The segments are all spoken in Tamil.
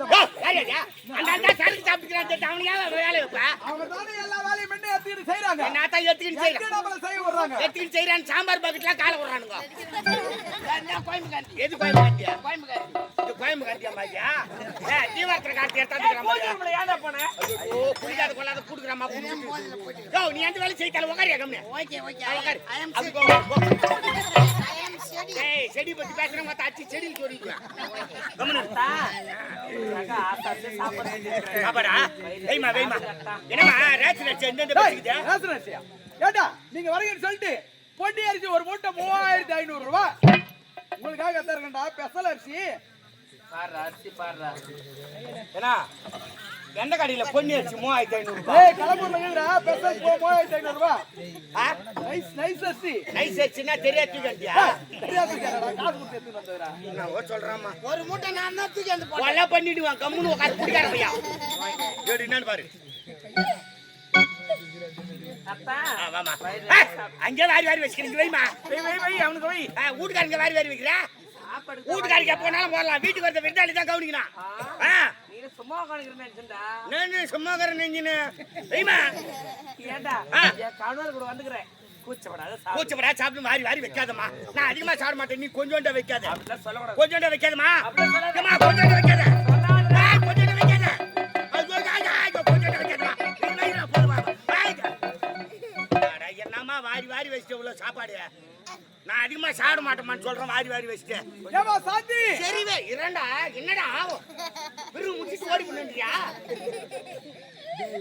அந்த சரக்கு சாப்பிட்டுக்கிறான் அவனுக்கு வேலை வைப்பா அவங்க தானே எல்லா வேலையும் பண்ணி எடுத்துக்கிட்டு செய்யறாங்க. நான் தான் எடுத்துக்கிட்டு செய்யறேன். நம்மள செய்ய விடுறாங்க. எடுத்துக்கிட்டு செய்யறான். சாம்பார் பக்கெட்ல காலை விடுறானுங்க. எது கோயம்புகார்த்தியா? கோயம்புகார்த்தியா மாத்தியா? தீவாத்திர கார்த்தி எடுத்தாந்துக்கிறான். ஏன்டா போன? ஐயோ புரியாத கொள்ளாத கூடுக்குறாமா குடிச்சிட்டு. நீ எந்த வேலை செய்யல உட்காரியா கம்னே. ஓகே உட்காரு. ஏய் செடி பத்தி பேசுறவங்க தாச்சி செடியில் சொல்லிடுவேன். கம்னு சாப்பாடா வெய்மா என்னமா ரேஷன் அரிசி எந்தெந்த பேசிக்கிட்டே ரேஷன் அரிசியா? ஏண்டா நீங்க வரீங்கன்னு சொல்லிட்டு பொன்னி அரிசி ஒரு மூட்டை 3500 ரூபாய் உங்களுக்காக தரங்கடா. பெசல் அரிசி பாரு அரிசி பாருடா. ஏனா எந்த கடையில பொன்னி அரிசி 3500 ரூபாய். ஏய் கலம்பூர்ல இருக்குடா பெசல் 3500 ரூபாய். நைஸ் அரிசி. நைஸ் அரிசினா தெரியாத கண்டியா? தெரியாத கேடா காசு கொடுத்து எடுத்து வந்தடா. நான் சொல்றேம்மா. ஒரு மூட்டை நான் தான் தூக்கி அந்த கொலை பண்ணிடுவான். கம்முனு உட்கார்ந்து குடிக்காத பையா. ஏடி என்னன்னு பாரு. அப்பா வாமா. அங்க வாரி வச்சிக்கிறீங்க வைமா. வை அவனுக்கு வை. வீட்டுக்காரங்க வாரி வைக்கிறா. வீட்டுக்காரங்க போனாலும் போடலாம். வீட்டுக்கு வந்த விருந்தாளி தான் கவனிக்கணும். நீ சும்மா உட்காந்துக்கிறேன்டா. நான் சும்மா கரனேஞ்சினே. வைமா. ஏண்டா என் கணவர் கூட வந்துக்கிறேன். கூச்சப்படா சாப்பிட்டு வாரி வைக்காதம்மா. நான் அதிகமா சாப்பிட மாட்டேன். நீ கொஞ்சோண்ட வைக்காத. அப்படிலாம் சொல்லக்கூடாது. கொஞ்சோண்ட வைக்காதம்மா. அப்படிலாம் கொஞ்சோண்ட வைக்காத. சொல்லாத. கொஞ்சோண்ட வைக்காத. கொஞ்சோண்ட வைக்காதம்மா. என்னம்மா வாரி வச்சுட்டு இவ்வளவு சாப்பாடு. நான் அதிகமா சாப்பிட மாட்டேமான்னு சொல்றேன். வாரி வச்சுட்டு. ஏமா சாந்தி சரிவே இரண்டா என்னடா ஆகும். வெறும் முடிச்சு ஓடி பண்ணுறியா?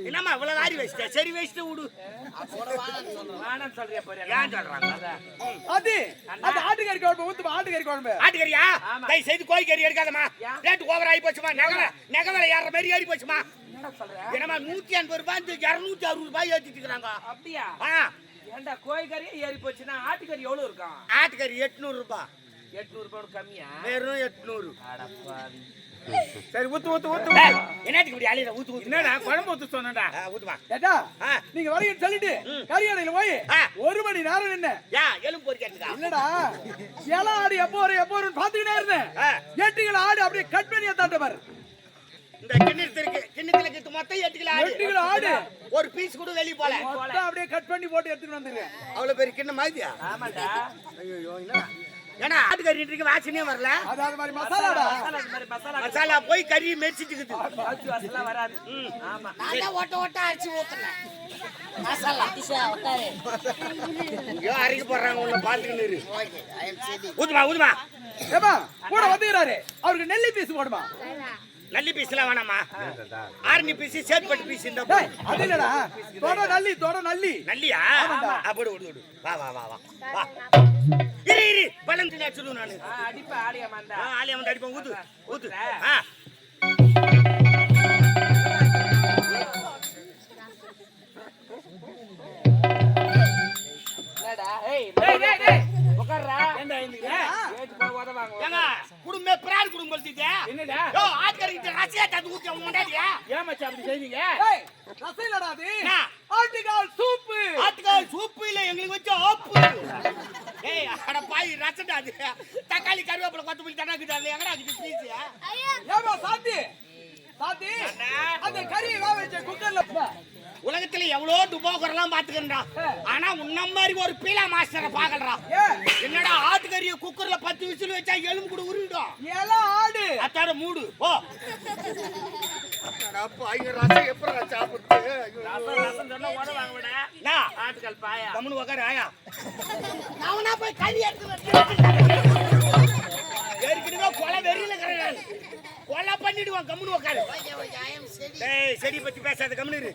என்னம்மா இவ்வளவு வாரி வச்சுட்ட. சரி வச்சுட்டு விடு. வேணாம் சொல்றியா பாரு. ஏன் சொல்றாங்க? அது அந்த ஆட்டுக்கறி குழம்பு ஊத்துமா. ஆட்டுக்கறி குழம்பு. ஆட்டுக்கறியா? தயவு செய்து கோழிக்கறி எடுக்காதம்மா. ரேட்டு ஓவர் ஆகி போச்சுமா. நெகவரை ஏற மாதிரி ஏறி போச்சுமா. என்னம்மா 180 ரூபாய் 260 ரூபாய் ஏற்றிட்டு இருக்கிறாங்க. அப்படியா? ஏண்டா கோழிக்கறி ஏறி போச்சுன்னா ஆட்டுக்கறி எவ்வளவு இருக்கும்? ஆட்டுக்கறி 800 ரூபாய். 800 ரூபாய் கம்மியா? வெறும் 800. அடப்பாவி. சரி ஊத்து என்னத்துக்கு இப்படி அழியற? ஊத்து என்னடா குழம்பு ஊத்து சொன்னடா. ஊத்துமா. ஏடா நீங்க வரீங்கன்னு சொல்லிட்டு கறியாடையில போய் 1 மணி நேரம் நின்னு எலும்பு பொரிக்கிறதுக்கா? இல்லடா எல ஆடு எப்போ வரும்னு பாத்துக்கிட்டே இருந்தேன். 8 கிலோ ஆடு அப்படியே கட் பண்ணி ஏத்தாட்ட பாரு. இந்த கிண்ணத்துல கிட்டு மொத்தம் 8 கிலோ ஆடு. ஒரு பீஸ் கூட வெளிய போல. மொத்தம் அப்படியே கட் பண்ணி போட்டு எடுத்துட்டு வந்துருக்கேன். அவ்வளவு பெரிய கிண்ணம் மாதிரியா? ஆமாடா. ஐயோ என்ன ஏன்னா ஆட்டுக்கறி இன்றைக்கு வாசனையே வரல. அது மாதிரி மசாலாடா. மசாலா போய் கறி மெரிச்சிட்டு மசாலா வராது. ஆமா நான் ஓட்ட அரிசி ஊத்துறேன். மசாலா உட்காரு. ஐயோ அரிக்கு போறாங்க உள்ள பாத்துக்கிட்டு இரு. ஓகே ஐ அம் சேதி. ஊதுமா. ஏமா கூட வந்துறாரு. அவருக்கு நெல்லி பீஸ் போடுமா. நல்லி பீஸ்லாம் வேணாமா. ஆரஞ்சு பீஸ் சேத்பட்டு பீஸ் இந்த அது இல்லடா. தொட நல்லி. நல்லியா? அப்படி விடு. வா. இரு பலந்து நான் சொல்லுவேன் நானு. அடிப்பா ஆலியாமாண்டா. ஆலியாமாண்டா அடிப்பேன். ஊத்து. என்னடா? ஏய் உட்கார்றா. ஏண்டா இங்க? ஏத்து போ உதவாங்க. ஏங்க குடும்பமே பிரால் குடும்பம் சொல்லிட்டே. என்னடா? ஆட்கறிட்ட ரசையா தந்து ஊத்தி முண்டாடியா? ஏன் மச்சான் அப்படி செய்வீங்க? ஏய் ரசைலடா அது. ஆட்டுக்கால் சூப் இல்ல எங்களுக்கு வச்ச ஆப்பு. ஏய் அட பாய் ரசடா அது. தக்காளி கறிவேப்பிலை கொத்தமல்லி தண்ணாக்குது அதுல எங்கடா இது பீஸ்? ஏமா சாந்தி அந்த கறியை வேக வச்ச குக்கர்ல உலகத்துல எவ்வளவு துபாக்கரெல்லாம் பாத்துக்கிறா. ஆனா உன்ன மாதிரி ஒரு பீலா மாஸ்டரை பாக்கலடா. என்னடா ஆட்டுக்கறிய குக்கர்ல 10 விசில் வச்சா எலும்பு கூட உருவிடும். எல்லாம் ஆடு அத்தாட மூடு போ. அப்பா ஐய ரசம் எப்பறா சாப்பிட்டு? ரசம் சொன்னா ஓட வாங்க விட. நான் ஆட்டுக்கல் பாயா. கம்முனு உட்காரு ஆயா. நானா போய் கறி எடுத்து வந்து ஏற்கனவே கொலை வெறியில இருக்கறேன். கொலை பண்ணிடுவான். கம்முனு உட்காரு. டேய் செடி பத்தி பேசாத கம்முனு இரு.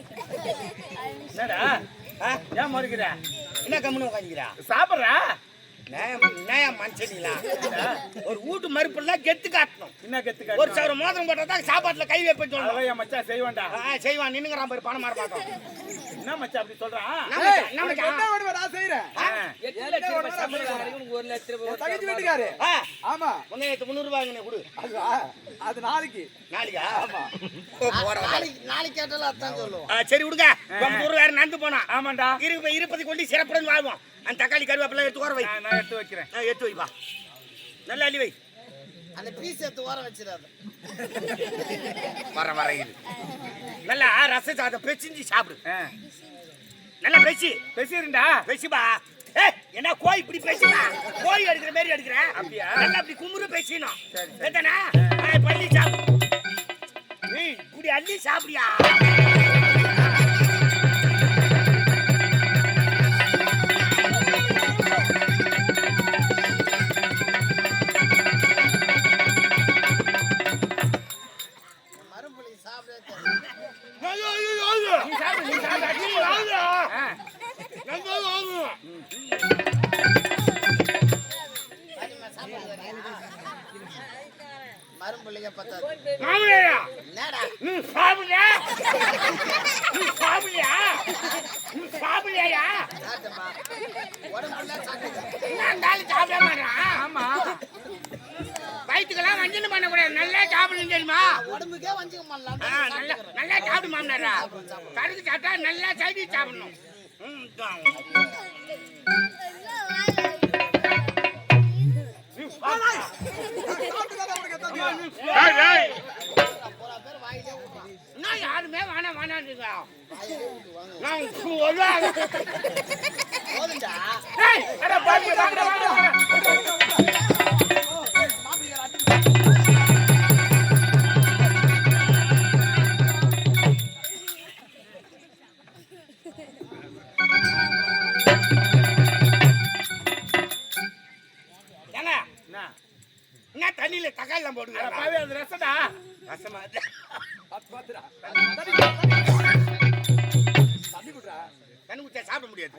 என்னடா? ஏன் மறுக்குற? என்ன கம்முனு உட்கார்ந்திரா? சாப்பிடுறா? நான் மனுஷனிலா ஒரு வீட்டு மறுப்புல கெத்து காட்டணும். என்ன கெத்து காட்டணும்? ஒரு சவர மோதிரம் போட்டாதான் சாப்பாட்டுல கை வைப்பேன்னு சொல்லுவான். மச்சான் செய்வான்டா. செய்வான். நின்னுங்கறான் பாரு பணம் மாற மாட்டோம். என்ன மச்சான் அப்படி சொல்றான்? என்ன வேணுமா நான் செய்றேன். 8 லட்சம் சம்பளம் உனக்கு 1 லட்சம் ரூபாய். தகுதி வீட்டுக்காரு. ஆமா. உன்னை 300 ரூபாய்ங்க கொடு. அது நாளைக்கா? ஆமா. நாளைக்கு கேட்டால அதான் சொல்லுவோம். சரி விடுங்க. ரொம்ப தூரம் வேற நடந்து போனா. ஆமாண்டா. இருப்பதி கொண்டு சிறப்புடன் வாழ்வோம். அந்த தக்காளி கருவேப்பிலை எடுத்து வர வை. நான் எடுத்து வைக்கிறேன். எடுத்து வைப்பா. நல்லா அள்ளி வை. அந்த பீஸ் எடுத்து ஓரம் வச்சிடாத. வர இது நல்லா ரச சாதம் பெசிஞ்சு சாப்பிடு. நல்லா பெசிருண்டா பெசிபா. என்ன கோய் இப்படி பேசுறா? கோய் எடுக்கிற மாதிரி எடுக்கிறேன். அப்படியா? நல்லா அப்படி குமுறு பேசணும். சரிதானா? பள்ளி சாப்பிடு. இப்படி அள்ளி சாப்பிடியா? மறுபடி சாப்பிட மறுபடிய பத்தாது. என்னடா சாப்பிடுறியா? சாப்பிடுறியா? சாப்பிடுறியா? சாப்பிட்டமா உடம்புல சாப்பிட்டு சாப்பிட மாட்டான். ஆமா, வயிற்றுக்கெல்லாம் வஞ்சனம் பண்ணக்கூடாது. நல்லா சாப்பிடணும் தெரியுமா? உடம்புக்கே வஞ்சிக்க மாட்டலாம். நல்லா சாப்பிடு மாமனாரா. கடுகு சாப்பிட்டா நல்லா சைடி சாப்பிடணும். யாருமே வேணாம் வேணாம் போதுண்டா. என்ன தண்ணியில தக்காளி எல்லாம் போடுங்க. ரசடா ரசமா தண்ணி குடிச்சா சாப்பிட முடியாது.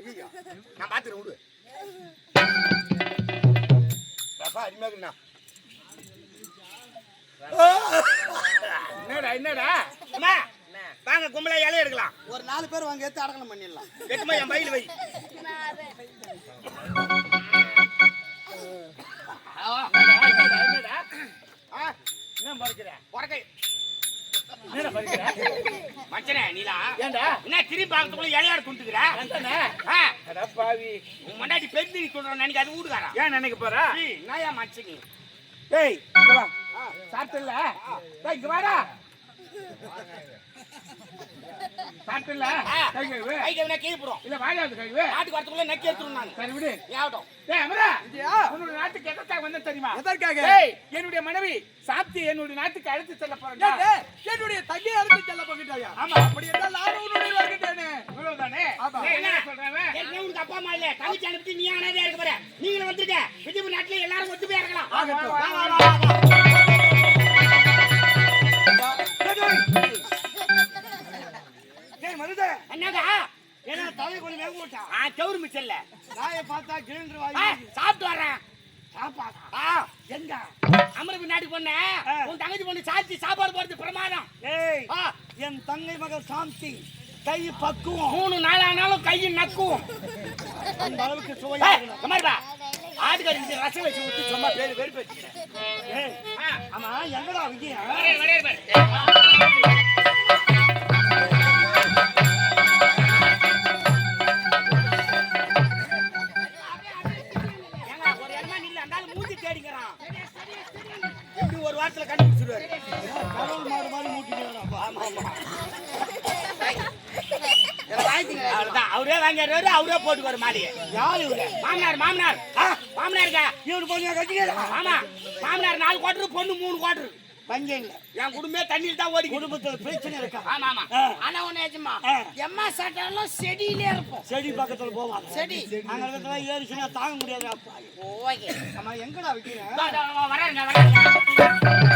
நான் பாத்துறேன் விடு. ரசா அருமையா. என்னடா அம்மா வாங்க கும்பலா இலைய எடுக்கலாம். ஒரு 4 பேர் வாங்க எடுத்து அடக்கலம் பண்ணிடலாம். எட்டுமா என் பையில வை. என்ன மறைக்கிற? மச்சனே நீலா ஏண்டா என்ன திரும்பி பார்க்கறதுக்குள்ள இலையாடு துண்டுக்குற? பாவி உன் முன்னாடி பெருந்தி சொல்றேன் நினைக்க அது ஊடுகாரா? ஏன் நினைக்க போறா? நான் ஏன் மச்சனி? ஏய் இங்க வா. சாப்பிட்டல? டேய் இங்க வாடா. சாப்பிட்டல? கை கை கீழ போறோம். இல்ல வாயாவது கை நாட்டுக்கு வரதுக்குள்ள நக்கி எடுத்துறோம் நான். சரி விடு. ஏவட்டும். டேய் அமரா உன்னோட நாட்டுக்கு எதற்காக வந்த தெரியுமா? எதற்காக? டேய் என்னுடைய மனைவி சாப்பிட்டு என்னுடைய நாட்டுக்கு அழைத்து செல்ல போறேன். டேய் என்னுடைய தங்கை அழைத்து செல்ல போகிட்டாயா? ஆமா அப்படி என்றால் நானும் உன்னுடைய வருகிறேனே. இவ்வளவுதானே? என்ன சொல்றவே? என்ன உங்க அப்பா அம்மா இல்ல தங்கச்சி அனுப்பி நீ அனாதையா இருக்க போற. நீங்களும் வந்துருங்க. விஜயபுரி நாட்டுல எல்லாரும் ஒத்துமையா இருக்கலாம். என்னடா என்ன தலை கொண்டு வேக போட்டா? சவுறு மிச்சல்ல நாயை பார்த்தா கிழிந்து வாய். சாப்பிட்டு வரேன். சாப்பாடா எங்க அமரவி நாட்டுக்கு பொண்ணு உன் தங்கச்சி பொண்ணு சாத்தி சாப்பாடு போறது பிரமாதம். ஏய் என் தங்கை மகள் சாந்தி கை பக்குவம் 3 நாள் ஆனாலும் கையை நக்குவோம். அந்த அளவுக்கு சுவையா கமாரிடா ஆட்டுக்கறி ரசம் வச்சு ஊத்தி சும்மா பேரு பேரு பேசிக்கிறேன். ஆமா எங்கடா விஜயா? ஒரு எண்ணா நில்ல அந்தாலும் மூஞ்சி தேடிக்கிறான். எப்படி ஒரு வாரத்துல கண்டுபிடிச்சிருவாரு. கடவுள் மாடு மாதிரி மூட்டிட்டு. ஆமா ஆமா அவரே வாங்கிடுவாரு அவரே போட்டுக்குவாரு மாடியை. யாரு இவரு? மாமனார் மாமனார் மாமனாருக்கா இவரு கொஞ்சம் கட்டிக்கிறா. ஆமா மாமனார் 4 குவார்டர் பொண்ணு 3 குவார்டர். பஞ்சம் இல்ல. என் குடும்பமே தண்ணியில் தான் ஓடி. குடும்பத்துல பிரச்சனை இருக்கா? ஆமா ஆமா ஆனா ஒண்ணு ஏஜமா எம்மா சாட்டாலும் செடியிலே இருப்போம். செடி பக்கத்துல போவாங்க. செடி அங்க இருக்கிறதா ஏறிச்சுனா தாங்க முடியாது. அப்பா ஓகே அம்மா எங்கடா விக்கிறேன்? வரேங்க வரேங்க.